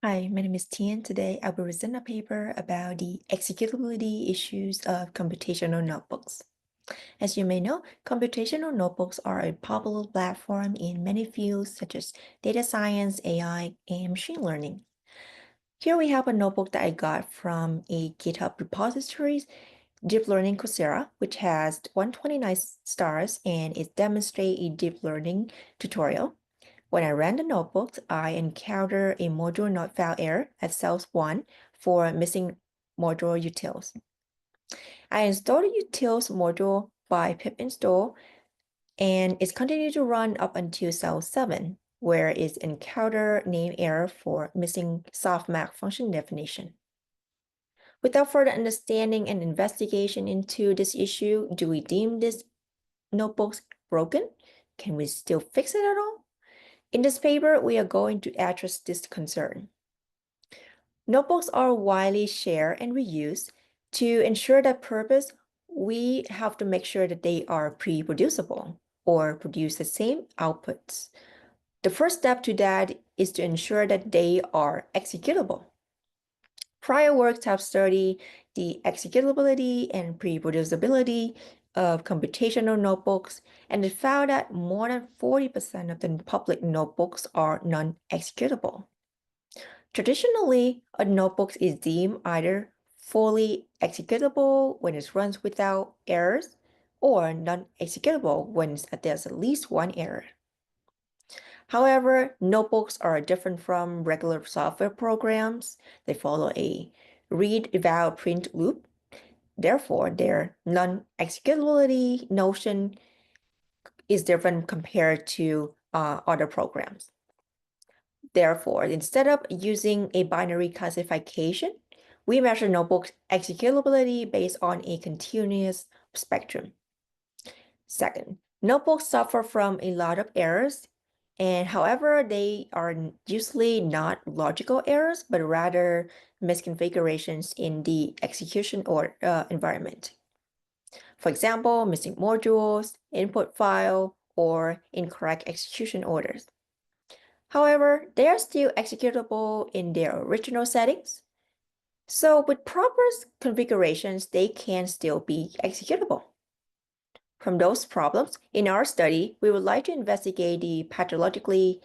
Hi, my name is Tian. Today I will present a paper about the executability issues of computational notebooks. As you may know, computational notebooks are a popular platform in many fields such as data science, AI, and machine learning. Here we have a notebook that I got from a GitHub repository, Deep Learning Coursera, which has 129 stars and it demonstrates a deep learning tutorial. When I ran the notebook, I encountered a module not found error at cells 1 for missing module utils. I installed the utils module by pip install, and it's continued to run up until cell 7, where it encountered name error for missing softmax function definition. Without further understanding and investigation into this issue, do we deem this notebook broken? Can we still fix it at all? In this paper, we are going to address this concern. Notebooks are widely shared and reused. To ensure that purpose, we have to make sure that they are pre-producible or produce the same outputs. The first step to that is to ensure that they are executable. Prior works have studied the executability and reproducibility of computational notebooks, and it found that more than 40% of the public notebooks are non-executable. Traditionally, a notebook is deemed either fully executable when it runs without errors, or non-executable when there's at least one error. However, notebooks are different from regular software programs. They follow a read, eval, print loop. Therefore, their non-executability notion is different compared to other programs. Therefore, instead of using a binary classification, we measure notebook executability based on a continuous spectrum. Second, notebooks suffer from a lot of errors, and however, they are usually not logical errors, but rather misconfigurations in the execution or environment. For example, missing modules, input file, or incorrect execution orders. However, they are still executable in their original settings. So with proper configurations, they can still be executable. From those problems, in our study, we would like to investigate the pathologically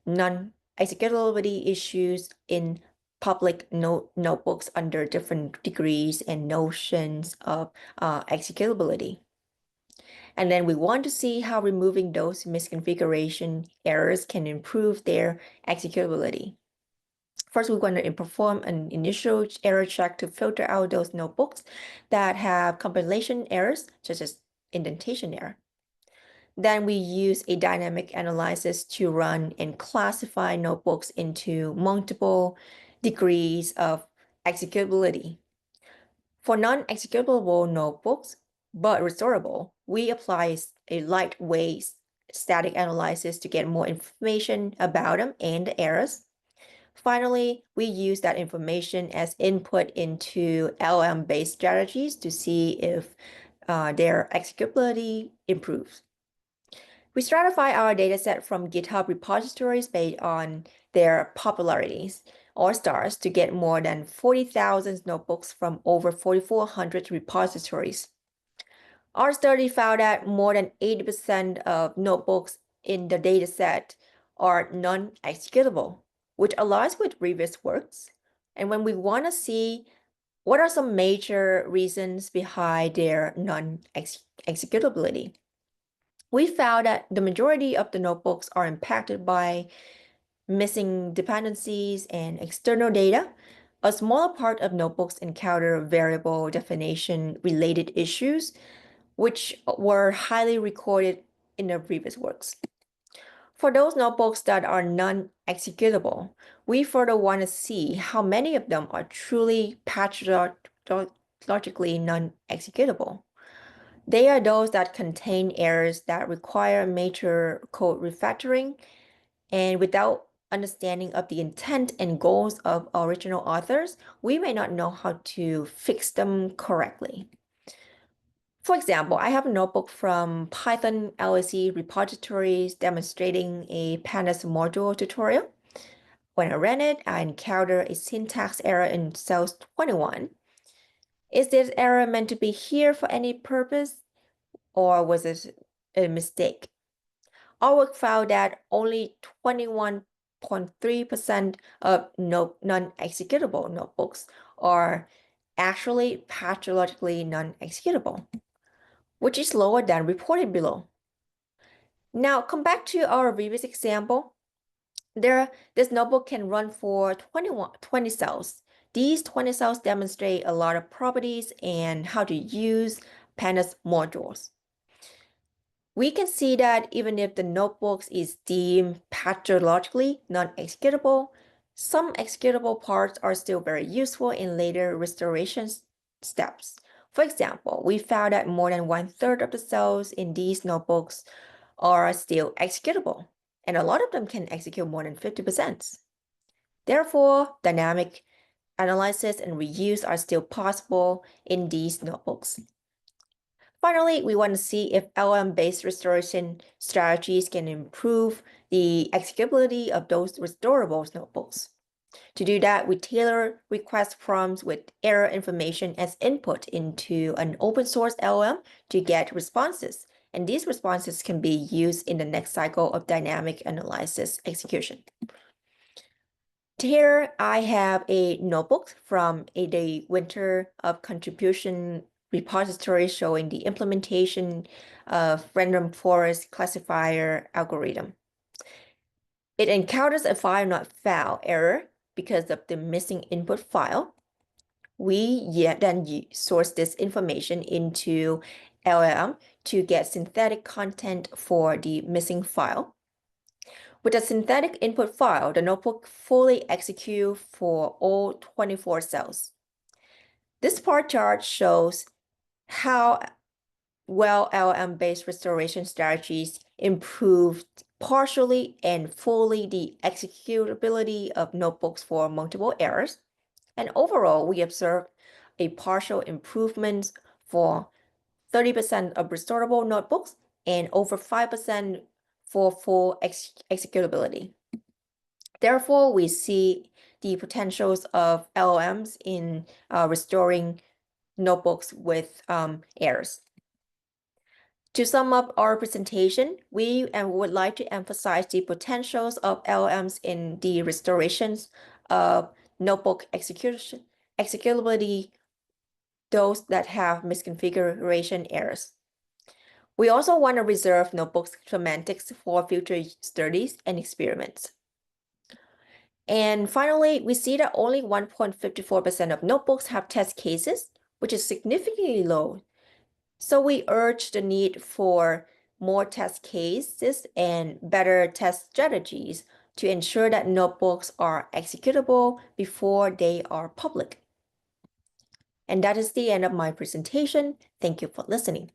non-executability issues in public notebooks under different degrees and notions of executability. And then we want to see how removing those misconfiguration errors can improve their executability. First, we're going to perform an initial error check to filter out those notebooks that have compilation errors, such as indentation error. Then we use a dynamic analysis to run and classify notebooks into multiple degrees of executability. For non-executable notebooks, but restorable, we apply a lightweight static analysis to get more information about them and the errors. Finally, we use that information as input into LM-based strategies to see if their executability improves. We stratify our dataset from GitHub repositories based on their popularities or stars to get more than 40,000 notebooks from over 4,400 repositories. Our study found that more than 80% of notebooks in the dataset are non-executable, which aligns with previous works. And when we want to see what are some major reasons behind their non-executability, we found that the majority of the notebooks are impacted by missing dependencies and external data. A smaller part of notebooks encounter variable definition related issues, which were highly recorded in the previous works. For those notebooks that are non-executable, we further want to see how many of them are truly pathologically non-executable. They are those that contain errors that require major code refactoring, and without understanding of the intent and goals of original authors, we may not know how to fix them correctly. For example, I have a notebook from Python LSE repositories demonstrating a pandas module tutorial. When I ran it, I encountered a syntax error in cell 21. Is this error meant to be here for any purpose, or was it a mistake? Our work found that only 21.3% of non-executable notebooks are actually pathologically non-executable, which is lower than reported below. Now, come back to our previous example. This notebook can run for 20 cells. These 20 cells demonstrate a lot of properties and how to use Pandas modules. We can see that even if the notebook is deemed pathologically non-executable, some executable parts are still very useful in later restoration steps. For example, we found that more than 1/3 of the cells in these notebooks are still executable, and a lot of them can execute more than 50%. Therefore, dynamic analysis and reuse are still possible in these notebooks. Finally, we want to see if LLM-based restoration strategies can improve the executability of those restorable notebooks. To do that, we tailor request prompts with error information as input into an open source LLM to get responses. And these responses can be used in the next cycle of dynamic analysis execution. Here I have a notebook from the Winter of Contribution repository showing the implementation of random forest classifier algorithm. It encounters a file not found error because of the missing input file. We then source this information into LLM to get synthetic content for the missing file. With a synthetic input file, the notebook fully executes for all 24 cells. This bar chart shows how well LLM-based restoration strategies improved partially and fully the executability of notebooks for multiple errors. And overall, we observed a partial improvement for 30% of restorable notebooks and over 5% for full executability. Therefore, we see the potentials of LLMs in restoring notebooks with errors. To sum up our presentation, we would like to emphasize the potentials of LLMs in the restorations of notebook executability, those that have misconfiguration errors. We also want to reserve notebooks semantics for future studies and experiments. And finally, we see that only 1.54% of notebooks have test cases, which is significantly low. So we urge the need for more test cases and better test strategies to ensure that notebooks are executable before they are public. And that is the end of my presentation. Thank you for listening.